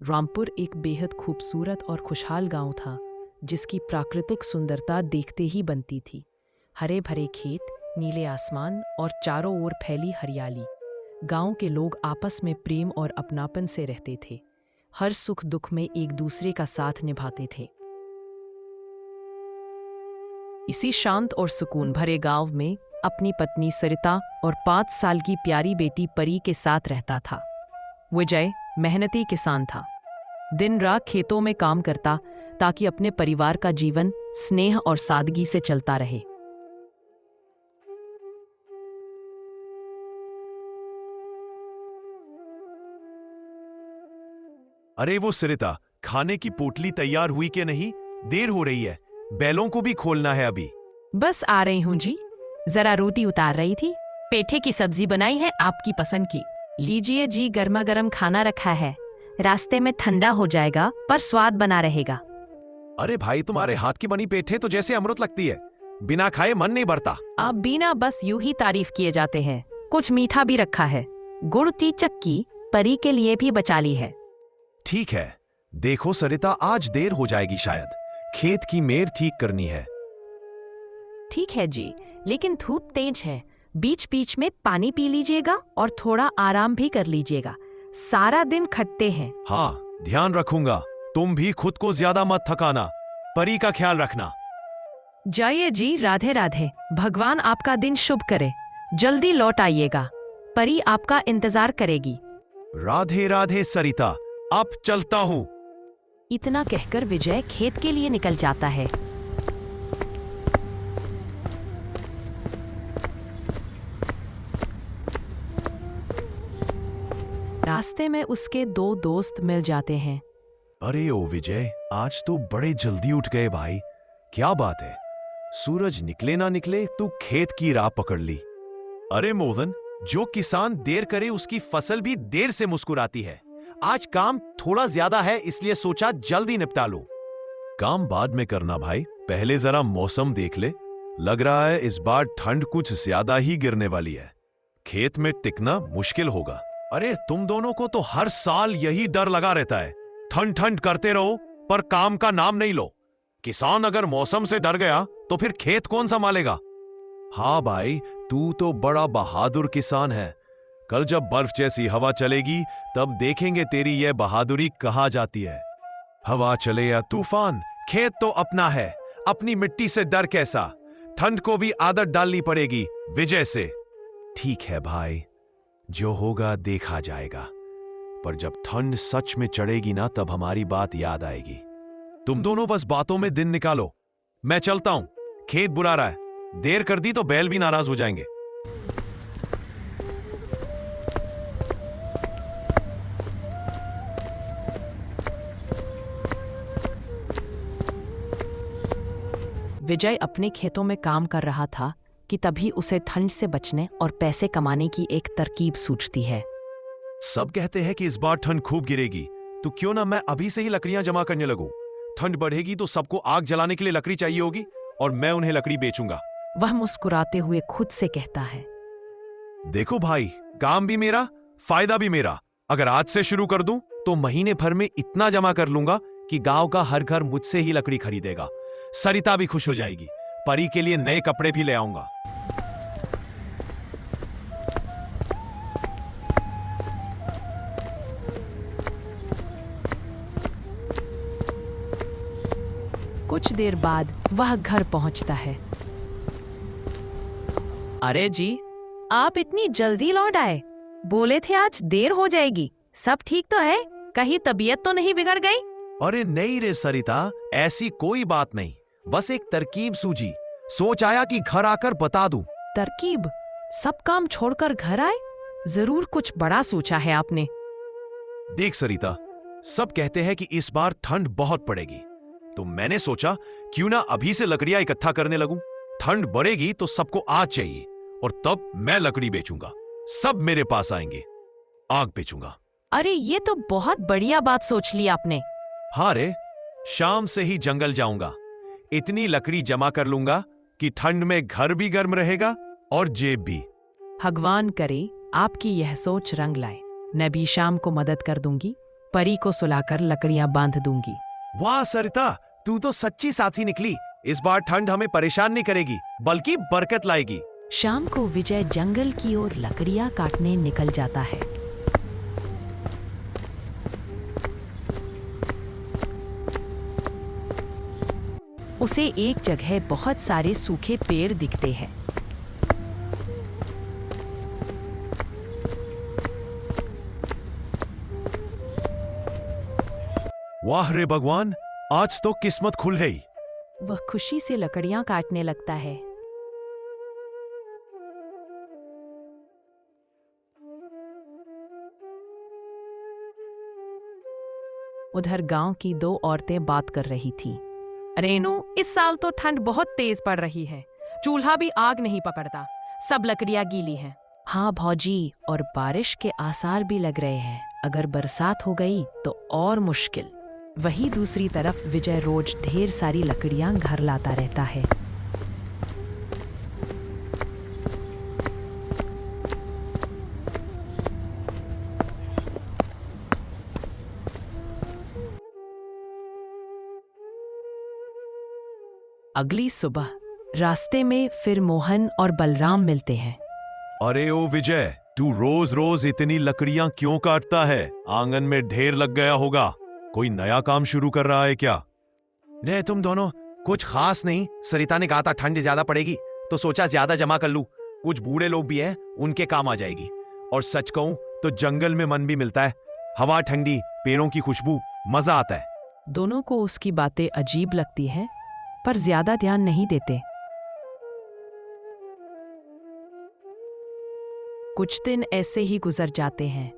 रामपुर एक बेहद खूबसूरत और खुशहाल गांव था, जिसकी प्राकृतिक सुंदरता देखते ही बनती थी। हरे भरे खेत, नीले आसमान और चारों ओर फैली हरियाली। गांव के लोग आपस में प्रेम और अपनापन से रहते थे। हर सुख दुख में एक दूसरे का साथ निभाते थे। इसी शांत और सुकून भरे गांव में अपनी पत्नी सरिता और 5 साल की प्यारी बेटी परी के साथ रहता था। विजय मेहनती किसान था। दिन रात खेतों में काम करता ताकि अपने परिवार का जीवन स्नेह और सादगी से चलता रहे। अरे वो सरिता, खाने की पोटली तैयार हुई कि नहीं? देर हो रही है, बैलों को भी खोलना है अभी। बस आ रही हूँ जी, जरा रोटी उतार रही थी। पेठे की सब्जी बनाई है आपकी पसंद की। लीजिए जी, गर्मा गर्म खाना रखा है। रास्ते में ठंडा हो जाएगा पर स्वाद बना रहेगा। अरे भाई, तुम्हारे हाथ की बनी पेठे तो जैसे अमृत लगती है, बिना खाए मन नहीं भरता। आप बिना बस यूं ही तारीफ किए जाते हैं। कुछ मीठा भी रखा है। गुड़ की चक्की परी के लिए भी बचा ली है। ठीक है, देखो सरिता, आज देर हो जाएगी शायद। खेत की मेड़ ठीक करनी है। ठीक है जी, लेकिन धूप तेज है। बीच बीच में पानी पी लीजिएगा और थोड़ा आराम भी कर लीजिएगा। सारा दिन खटते हैं। हाँ, ध्यान रखूंगा। तुम भी खुद को ज्यादा मत थकाना। परी का ख्याल रखना। जाइए जी, राधे राधे। भगवान आपका दिन शुभ करे। जल्दी लौट आइएगा, परी आपका इंतजार करेगी। राधे राधे सरिता, अब चलता हूँ। इतना कहकर विजय खेत के लिए निकल जाता है। रास्ते में उसके 2 दोस्त मिल जाते हैं। अरे ओ विजय, आज तो बड़े जल्दी उठ गए भाई। क्या बात है? सूरज निकले ना निकले तू खेत की राह पकड़ ली। अरे मोहन, जो किसान देर करे उसकी फसल भी देर से मुस्कुराती है। आज काम थोड़ा ज्यादा है, इसलिए सोचा जल्दी निपटा लो। काम बाद में करना भाई, पहले जरा मौसम देख ले। लग रहा है इस बार ठंड कुछ ज्यादा ही गिरने वाली है। खेत में टिकना मुश्किल होगा। अरे तुम दोनों को तो हर साल यही डर लगा रहता है। ठंड ठंड करते रहो पर काम का नाम नहीं लो। किसान अगर मौसम से डर गया तो फिर खेत कौन संभालेगा? हाँ भाई, तू तो बड़ा बहादुर किसान है। कल जब बर्फ जैसी हवा चलेगी तब देखेंगे तेरी यह बहादुरी कहाँ जाती है। हवा चले या तूफान, खेत तो अपना है। अपनी मिट्टी से डर कैसा? ठंड को भी आदत डालनी पड़ेगी विजय से। ठीक है भाई, जो होगा देखा जाएगा। पर जब ठंड सच में चढ़ेगी ना, तब हमारी बात याद आएगी। तुम दोनों बस बातों में दिन निकालो। मैं चलता हूं, खेत बुला रहा है। देर कर दी तो बैल भी नाराज हो जाएंगे। विजय अपने खेतों में काम कर रहा था कि तभी उसे ठंड से बचने और पैसे कमाने की एक तरकीब सूझती है। सब कहते हैं कि इस बार ठंड खूब गिरेगी, तो क्यों ना मैं अभी से ही लकड़ियां जमा करने लगूं। ठंड बढ़ेगी तो सबको आग जलाने के लिए लकड़ी चाहिए होगी और मैं उन्हें लकड़ी बेचूंगा। वह मुस्कुराते हुए खुद से कहता है, देखो भाई, काम भी मेरा, फायदा भी मेरा। अगर आज से शुरू कर दूं तो महीने भर में इतना जमा कर लूंगा कि गांव का हर घर मुझसे ही लकड़ी खरीदेगा। सरिता भी खुश हो जाएगी। परी के लिए नए कपड़े भी ले आऊंगा। कुछ देर बाद वह घर पहुंचता है। अरे जी, आप इतनी जल्दी लौट आए? बोले थे आज देर हो जाएगी। सब ठीक तो है? कहीं तबीयत तो नहीं बिगड़ गई? अरे नहीं रे सरिता, ऐसी कोई बात नहीं। बस एक तरकीब सूझी, सोच आया कि घर आकर बता दूं। तरकीब? सब काम छोड़कर घर आए? जरूर कुछ बड़ा सोचा है आपने। देख सरिता, सब कहते हैं कि इस बार ठंड बहुत पड़ेगी, तो मैंने सोचा क्यों ना अभी से लकड़ियां इकट्ठा करने लगूं। ठंड बढ़ेगी तो सबको आग चाहिए और तब मैं लकड़ी बेचूंगा। सब मेरे पास आएंगे, आग बेचूंगा। अरे ये तो बहुत बढ़िया बात सोच ली आपने। हाँ रे, शाम से ही जंगल जाऊंगा। इतनी लकड़ी जमा कर लूंगा कि ठंड में घर भी गर्म रहेगा और जेब भी। भगवान करे आपकी यह सोच रंग लाए। मैं भी शाम को मदद कर दूंगी। परी को सुलाकर लकड़ियां बांध दूंगी। वाह सरिता, तू तो सच्ची साथी निकली। इस बार ठंड हमें परेशान नहीं करेगी, बल्कि बरकत लाएगी। शाम को विजय जंगल की ओर लकड़ियां काटने निकल जाता है। उसे एक जगह बहुत सारे सूखे पेड़ दिखते हैं। वाह रे भगवान, आज तो किस्मत खुल गई। वह खुशी से लकड़ियां काटने लगता है। उधर गांव की दो औरतें बात कर रही थीं। रेनू, इस साल तो ठंड बहुत तेज पड़ रही है। चूल्हा भी आग नहीं पकड़ता, सब लकड़ियां गीली हैं। हाँ भौजी, और बारिश के आसार भी लग रहे हैं। अगर बरसात हो गई तो और मुश्किल। वहीं दूसरी तरफ विजय रोज ढेर सारी लकड़ियां घर लाता रहता है। अगली सुबह रास्ते में फिर मोहन और बलराम मिलते हैं। अरे ओ विजय, तू रोज रोज इतनी लकड़ियां क्यों काटता है? आंगन में ढेर लग गया होगा। कोई नया काम शुरू कर रहा है क्या? नहीं, तुम दोनों कुछ खास नहीं। सरिता ने कहा था ठंड ज्यादा पड़ेगी, तो सोचा ज्यादा जमा कर लूं। कुछ बूढ़े लोग भी हैं, उनके काम आ जाएगी। और सच कहूं तो जंगल में मन भी मिलता है। हवा ठंडी, पेड़ों की खुशबू, मजा आता है। दोनों को उसकी बातें अजीब लगती हैं, पर ज्यादा ध्यान नहीं देते। कुछ दिन ऐसे ही गुजर जाते हैं।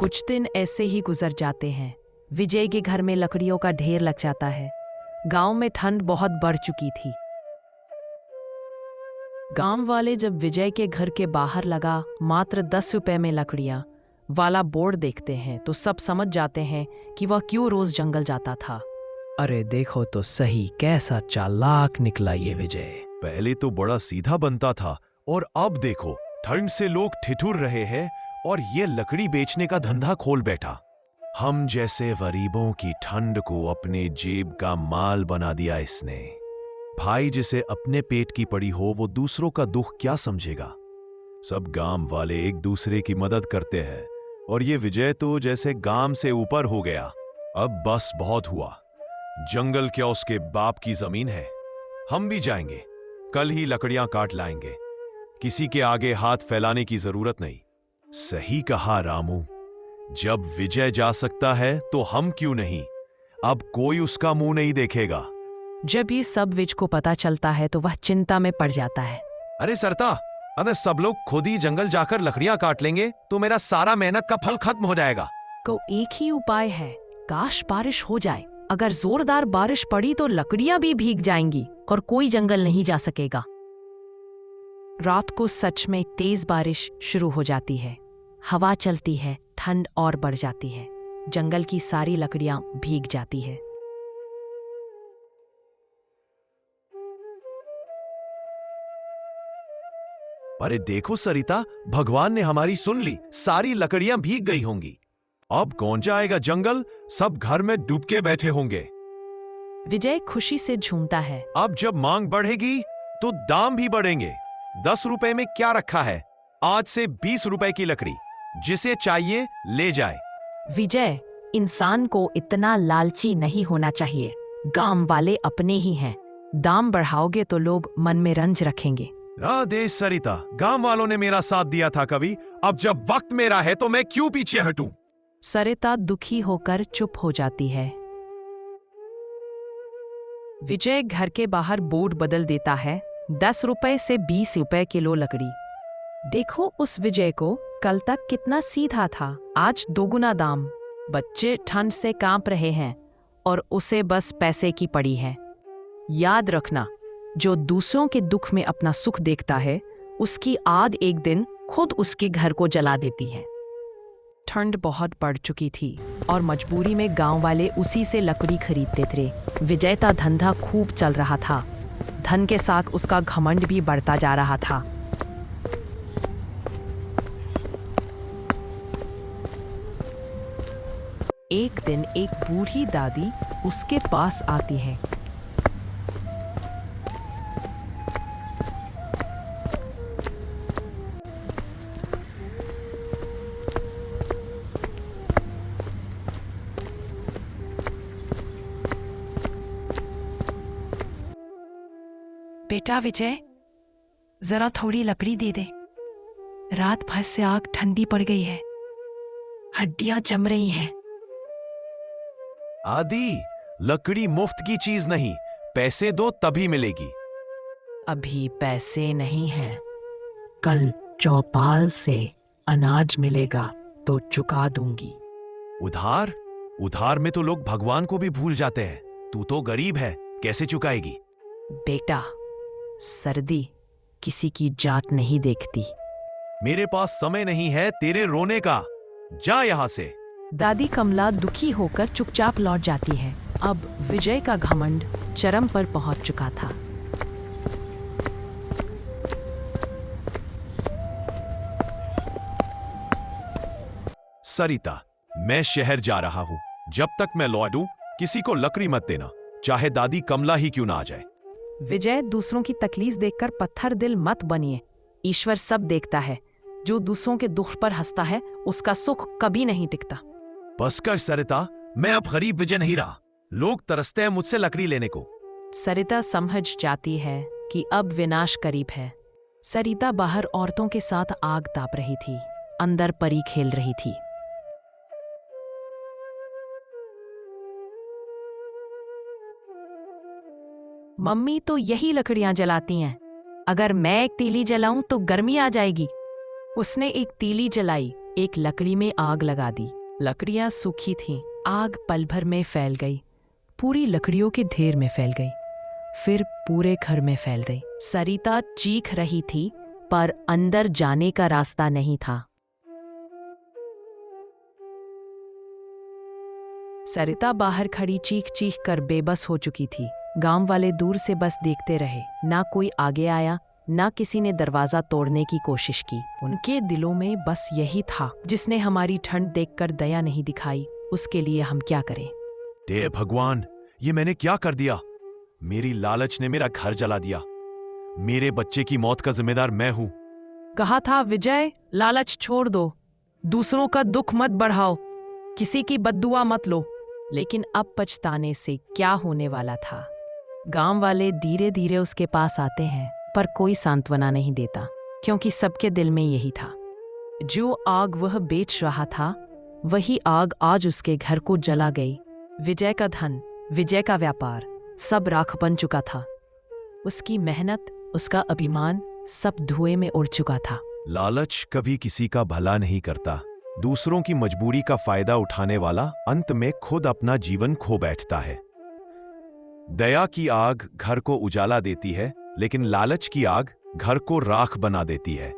कुछ दिन ऐसे ही गुजर जाते हैं। विजय के घर में लकड़ियों का ढेर लग जाता है। गांव में ठंड बहुत बढ़ चुकी थी। गांव वाले जब विजय के घर के बाहर लगा मात्र 10 रुपए में लकड़ियां वाला बोर्ड देखते हैं तो सब समझ जाते हैं कि वह क्यों रोज जंगल जाता था। अरे देखो तो सही, कैसा चालाक निकला ये विजय। पहले तो बड़ा सीधा बनता था, और अब देखो ठंड से लोग ठिठुर रहे हैं और ये लकड़ी बेचने का धंधा खोल बैठा। हम जैसे गरीबों की ठंड को अपने जेब का माल बना दिया इसने। भाई, जिसे अपने पेट की पड़ी हो वो दूसरों का दुख क्या समझेगा? सब गांव वाले एक दूसरे की मदद करते हैं, और ये विजय तो जैसे गांव से ऊपर हो गया। अब बस बहुत हुआ। जंगल क्या उसके बाप की जमीन है? हम भी जाएंगे, कल ही लकड़ियां काट लाएंगे। किसी के आगे हाथ फैलाने की जरूरत नहीं। सही कहा रामू, जब विजय जा सकता है तो हम क्यों नहीं? अब कोई उसका मुंह नहीं देखेगा। जब ये सब विज को पता चलता है तो वह चिंता में पड़ जाता है। अरे सरता, अगर सब लोग खुद ही जंगल जाकर लकड़ियां काट लेंगे तो मेरा सारा मेहनत का फल खत्म हो जाएगा। को एक ही उपाय है, काश बारिश हो जाए। अगर जोरदार बारिश पड़ी तो लकड़ियां भी भीग जाएंगी और कोई जंगल नहीं जा सकेगा। रात को सच में तेज बारिश शुरू हो जाती है। हवा चलती है, ठंड और बढ़ जाती है। जंगल की सारी लकड़ियां भीग जाती है। अरे देखो सरिता, भगवान ने हमारी सुन ली। सारी लकड़ियां भीग गई होंगी। अब कौन जाएगा जंगल? सब घर में डूब के बैठे होंगे। विजय खुशी से झूमता है। अब जब मांग बढ़ेगी तो दाम भी बढ़ेंगे। 10 रुपए में क्या रखा है? आज से 20 रुपए की लकड़ी, जिसे चाहिए ले जाए। विजय, इंसान को इतना लालची नहीं होना चाहिए। गांव वाले अपने ही हैं। दाम बढ़ाओगे तो लोग मन में रंज रखेंगे। राधे सरिता, गांव वालों ने मेरा साथ दिया था कभी। अब जब वक्त मेरा है तो मैं क्यों पीछे हटूं? सरिता दुखी होकर चुप हो जाती है। विजय घर के बाहर बोर्ड बदल देता है, 10 रुपए से 20 रुपए किलो लकड़ी। देखो उस विजय को, कल तक कितना सीधा था, आज दोगुना दाम। बच्चे ठंड से कांप रहे हैं और उसे बस पैसे की पड़ी है। याद रखना, जो दूसरों के दुख में अपना सुख देखता है, उसकी आग एक दिन खुद उसके घर को जला देती है। ठंड बहुत बढ़ चुकी थी और मजबूरी में गांव वाले उसी से लकड़ी खरीदते थे। विजय का धंधा खूब चल रहा था। धन के साथ उसका घमंड भी बढ़ता जा रहा था। एक दिन एक बूढ़ी दादी उसके पास आती है। बेटा विजय, जरा थोड़ी लकड़ी दे दे। रात भर से आग ठंडी पड़ गई है, हड्डियां जम रही हैं। आदि, लकड़ी मुफ्त की चीज नहीं, पैसे दो तभी मिलेगी। अभी पैसे नहीं हैं। कल चौपाल से अनाज मिलेगा तो चुका दूंगी। उधार? उधार में तो लोग भगवान को भी भूल जाते हैं। तू तो गरीब है, कैसे चुकाएगी? बेटा, सर्दी किसी की जात नहीं देखती। मेरे पास समय नहीं है तेरे रोने का। जा यहां से। दादी कमला दुखी होकर चुपचाप लौट जाती है। अब विजय का घमंड चरम पर पहुंच चुका था। सरिता, मैं शहर जा रहा हूं। जब तक मैं लौटूं, किसी को लकड़ी मत देना, चाहे दादी कमला ही क्यों ना आ जाए। विजय, दूसरों की तकलीफ देखकर पत्थर दिल मत बनिए। ईश्वर सब देखता है। जो दूसरों के दुख पर हंसता है, उसका सुख कभी नहीं टिकता। बस कर सरिता, मैं अब गरीब विजय नहीं रहा। लोग तरसते हैं मुझसे लकड़ी लेने को। सरिता समझ जाती है कि अब विनाश करीब है। सरिता बाहर औरतों के साथ आग ताप रही थी, अंदर परी खेल रही थी। मम्मी तो यही लकड़ियां जलाती हैं। अगर मैं एक तीली जलाऊं तो गर्मी आ जाएगी। उसने एक तीली जलाई, एक लकड़ी में आग लगा दी। लकड़ियां सूखी थीं। आग पल भर में फैल गई, पूरी लकड़ियों के ढेर में फैल गई, फिर पूरे घर में फैल गई। सरिता चीख रही थी, पर अंदर जाने का रास्ता नहीं था। सरिता बाहर खड़ी चीख चीख कर बेबस हो चुकी थी। गांव वाले दूर से बस देखते रहे। ना कोई आगे आया, ना किसी ने दरवाजा तोड़ने की कोशिश की। उनके दिलों में बस यही था, जिसने हमारी ठंड देखकर दया नहीं दिखाई, उसके लिए हम क्या करें। हे भगवान, ये मैंने क्या कर दिया? मेरी लालच ने मेरा घर जला दिया। मेरे बच्चे की मौत का जिम्मेदार मैं हूं। कहा था विजय, लालच छोड़ दो, दूसरों का दुख मत बढ़ाओ, किसी की बद्दुआ मत लो। लेकिन अब पछताने से क्या होने वाला था। गांव वाले धीरे धीरे उसके पास आते हैं, पर कोई सांत्वना नहीं देता, क्योंकि सबके दिल में यही था। जो आग वह बेच रहा था, वही आग आज उसके घर को जला गई। विजय का धन, विजय का व्यापार सब राख बन चुका था। उसकी मेहनत, उसका अभिमान सब धुएं में उड़ चुका था। लालच कभी किसी का भला नहीं करता। दूसरों की मजबूरी का फायदा उठाने वाला अंत में खुद अपना जीवन खो बैठता है। दया की आग घर को उजाला देती है, लेकिन लालच की आग घर को राख बना देती है।